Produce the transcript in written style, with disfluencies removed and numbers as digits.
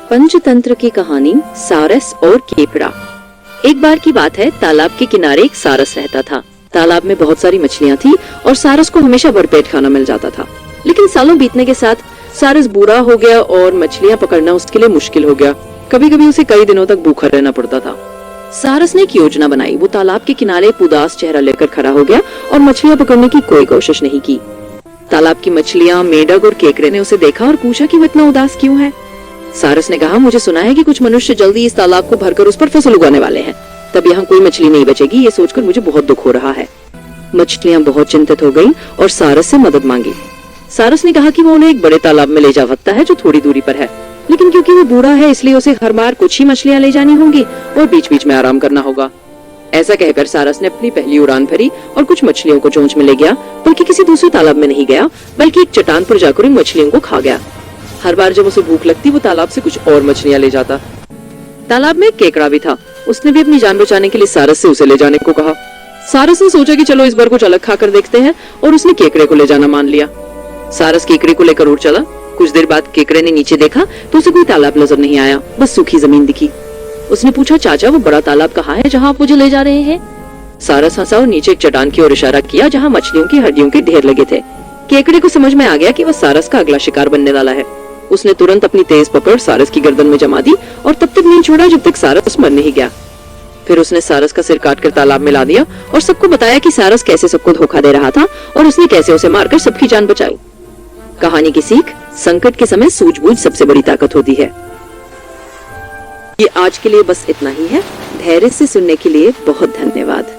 पंचतंत्र की कहानी सारस और केकड़ा। एक बार की बात है, तालाब के किनारे एक सारस रहता था। तालाब में बहुत सारी मछलियां थी और सारस को हमेशा भरपेट खाना मिल जाता था। लेकिन सालों बीतने के साथ सारस बूढ़ा हो गया और मछलियां पकड़ना उसके लिए मुश्किल हो गया। कभी कभी उसे कई दिनों तक भूखा रहना पड़ता था। सारस ने एक योजना बनाई। वो तालाब के किनारे एक उदास चेहरा लेकर खड़ा हो गया और मछलियां पकड़ने की कोई कोशिश नहीं की। तालाब की मछलियां, मेढक और केकड़े ने उसे देखा और पूछा कि वो इतना उदास क्यों है। सारस ने कहा, मुझे सुना है कि कुछ मनुष्य जल्दी इस तालाब को भरकर उस पर फसल उगाने वाले हैं। तब यहाँ कोई मछली नहीं बचेगी। ये सोचकर मुझे बहुत दुख हो रहा है। मछलियां बहुत चिंतित हो गईं और सारस से मदद मांगी। सारस ने कहा कि वो उन्हें एक बड़े तालाब में ले जा सकता है जो थोड़ी दूरी पर है, लेकिन क्योंकि वो बूढ़ा है इसलिए उसे हर बार कुछ ही मछलियां ले जानी होंगी और बीच बीच में आराम करना होगा। ऐसा कहकर सारस ने अपनी पहली उड़ान भरी और कुछ मछलियों को चोंच में ले गया, बल्कि किसी दूसरे तालाब में नहीं गया, बल्कि एक चट्टान पर जाकर उन मछलियों को खा गया। हर बार जब उसे भूख लगती वो तालाब से कुछ और मछलियां ले जाता। तालाब में एक केकड़ा भी था। उसने भी अपनी जान बचाने के लिए सारस से उसे ले जाने को कहा। सारस ने सोचा कि चलो इस बार कुछ अलग खाकर देखते हैं और उसने केकड़े को ले जाना मान लिया। सारस केकड़े को लेकर उड़ चला। कुछ देर बाद केकड़े ने नीचे देखा तो उसे कोई तालाब नजर नहीं आया, बस सूखी जमीन दिखी। उसने पूछा, चाचा वो बड़ा तालाब कहाँ है जहाँ आप मुझे ले जा रहे हैं? सारस हंसा और नीचे एक चट्टान की ओर इशारा किया जहाँ मछलियों की हड्डियों के ढेर लगे थे। केकड़े को समझ में आ गया कि वह सारस का अगला शिकार बनने वाला है। उसने तुरंत अपनी तेज पकड़ सारस की गर्दन में जमा दी और तब तक नहीं छोड़ा जब तक सारस मर नहीं गया। फिर उसने सारस का सिर काटकर तालाब में ला दिया और सबको बताया कि सारस कैसे सबको धोखा दे रहा था और उसने कैसे उसे मारकर सबकी जान बचाई। कहानी की सीख, संकट के समय सूझबूझ सबसे बड़ी ताकत होती है। ये आज के लिए बस इतना ही है। धैर्य से सुनने के लिए बहुत धन्यवाद।